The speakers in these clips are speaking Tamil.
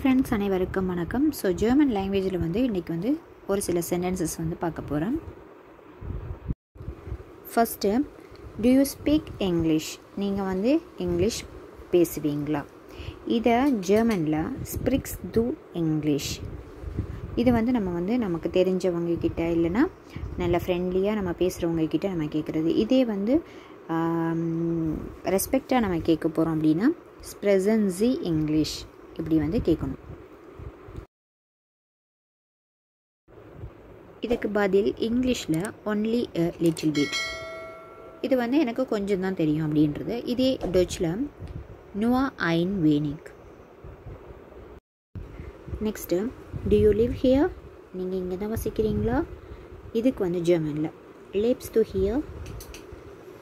friends, அனைவருக்கும் வணக்கம். ஸோ ஜெர்மன் லாங்குவேஜில் இன்றைக்கி ஒரு சில சென்டென்சஸ் பார்க்க போகிறோம். First, do you speak English? நீங்கள் இங்கிலீஷ் பேசுவீங்களா? இதை ஜெர்மனில் ஸ்பிரிக்ஸ் டு இங்கிலீஷ். இது நம்ம நமக்கு தெரிஞ்சவங்க கிட்ட இல்லைன்னா நல்ல ஃப்ரெண்ட்லியாக நம்ம பேசுகிறவங்க கிட்ட நம்ம கேட்குறது. இதே ரெஸ்பெக்டாக நம்ம கேட்க போகிறோம் அப்படின்னா ஸ்ப்ரெசன் சி இங்கிலீஷ் இப்படி கேட்கணும். இதுக்கு பதில் இங்கிலீஷில் ஒன்லி a little bit. இது எனக்கு கொஞ்சம் தான் தெரியும் அப்படின்றது. இதே டச்சில் nur ein wenig. Next, do you live here? நீங்கள் இங்கே தான் வசிக்கிறீங்களா? இதுக்கு ஜெர்மனில் lebst du hier.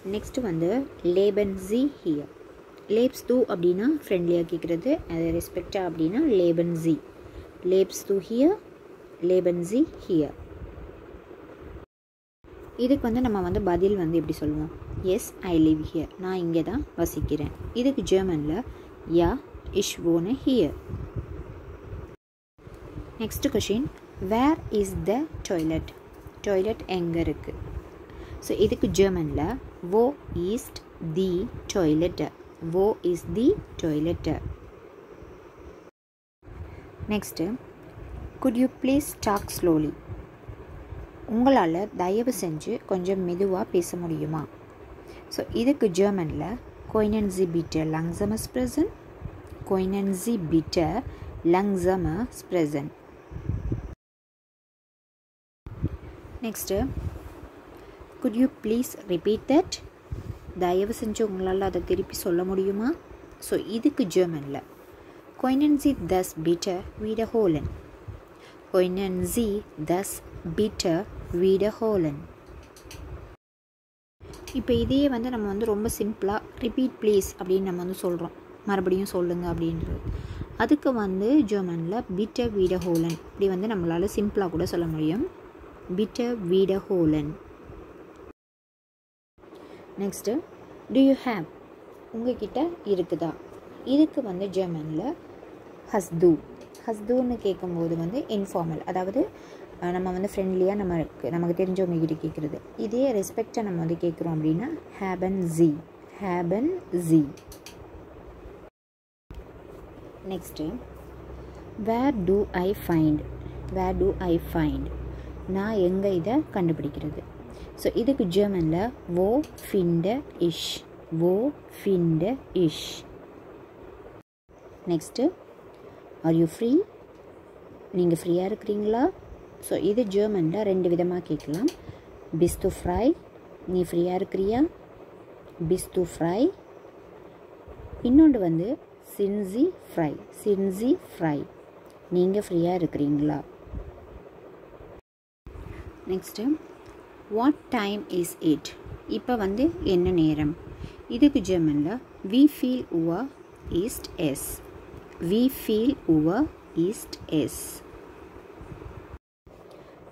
Next leben Sie hier. lebst du அப்படின்னா ஃப்ரெண்ட்லியாக கேட்குறது, அது ரெஸ்பெக்டாக அப்படின்னா leben Sie. lebst du hier, leben Sie hier. இதுக்கு நம்ம பதில் எப்படி சொல்லுவோம்? Yes, I live here. நான் இங்கே தான் வசிக்கிறேன். இதுக்கு ஜெர்மனில் யா, ich wohne hier. Next question, where is the toilet? Toilet எங்கே இருக்குது? ஸோ இதுக்கு ஜெர்மனில் wo ist die Toilette. wo ist die Toilette. Next, could you please talk slowly? உங்களால் தயவு செஞ்சு கொஞ்சம் மெதுவாக பேச முடியுமா? ஸோ இதுக்கு ஜெர்மனில் können Sie bitte langsamer sprechen. können Sie bitte langsamer sprechen. Next, could you please repeat that? தயவு செஞ்சு உங்களால் அதை திருப்பி சொல்ல முடியுமா? ஸோ இதுக்கு ஜெர்மனில் können Sie das bitte wiederholen. können Sie das bitte wiederholen. இப்போ இதையே நம்ம ரொம்ப சிம்பிளாக ரிப்பீட் ப்ளீஸ் அப்படின்னு நம்ம சொல்கிறோம், மறுபடியும் சொல்லுங்கள் அப்படின்றது. அதுக்கு ஜெர்மனில் bitte wiederholen இப்படி நம்மளால் சிம்பிளாக கூட சொல்ல முடியும், bitte wiederholen. Next, do you have? உங்ககிட்ட இருக்குதா? இதுக்கு ஜெர்மனில் hast du. hast duன்னு கேட்கும்போது இன்ஃபார்மல், அதாவது நம்ம ஃப்ரெண்ட்லியாக நமக்கு தெரிஞ்சவங்க கிட்ட கேட்குறது. இதே ரெஸ்பெக்டாக நம்ம கேட்குறோம் அப்படின்னா haben Sie. haben Sie. Next, where do I find? where do I find? நான் எங்கே இதை கண்டுபிடிக்கிறது? ஸோ இதுக்கு ஜெர்மனில் wo finde ich. wo finde ich. Next, are you free? நீங்கள் ஃப்ரீயாக இருக்கிறீங்களா? ஸோ இது ஜெர்மனில் ரெண்டு விதமாக கேட்கலாம். bist du frei? நீ ஃப்ரீயாக இருக்கிறியா? bist du frei. இன்னொன்று sind Sie frei. sind Sie frei. நீங்கள் ஃப்ரீயாக இருக்கிறீங்களா? Next, what time is it? இப்போ என்ன நேரம்? இதுக்கு ஜெர்மனில் wie viel Uhr ist es. wie viel Uhr ist es.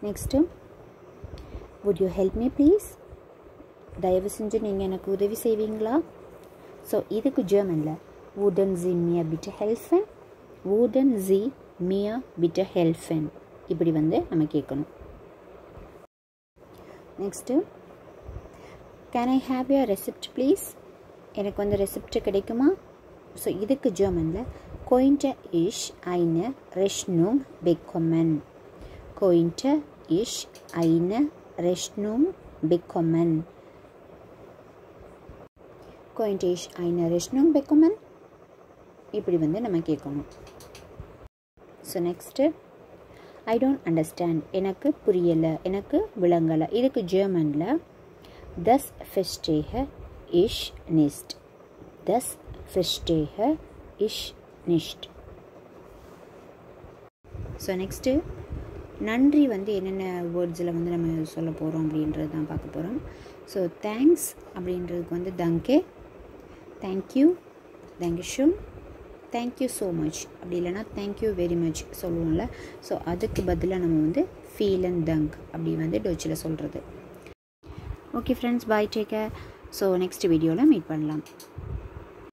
Next, would you help me please? தயவு செஞ்சு நீங்கள் எனக்கு உதவி செய்வீங்களா? ஸோ இதுக்கு ஜெர்மனில் wouldn't Sie mir bitte helfen. wouldn't Sie mir bitte helfen இப்படி நம்ம கேட்கணும். Next, can I have your receipt please? எனக்கு ரெசிப்ட் கிடைக்குமா? ஸோ இதுக்கு ஜெர்மனில் könnte ich eine Rechnung bekommen. könnte ich eine Rechnung bekommen. könnte ich eine Rechnung bekommen இப்படி நம்ம கேட்கணும். So next, I don't understand. எனக்கு புரியலை, எனக்கு விளங்கலை. இதுக்கு ஜெர்மனில் das verstehe ich nicht. das verstehe ich nicht. So next, நன்றி என்னென்ன வேர்ட்ஸில் நம்ம சொல்ல போகிறோம் அப்படின்றது தான் பார்க்க போகிறோம். ஸோ தேங்க்ஸ் அப்படின்றதுக்கு danke, thank you, thank you, thank you so much அப்படி இல்லைனா தேங்க்யூ வெரி மச் சொல்லுவோம்ல. ஸோ அதுக்கு பதிலாக நம்ம vielen Dank அப்படி டச்சில் சொல்கிறது. ஓகே ஃப்ரெண்ட்ஸ், பாய், டேக் கேர். ஸோ நெக்ஸ்ட் வீடியோவில் மீட் பண்ணலாம்.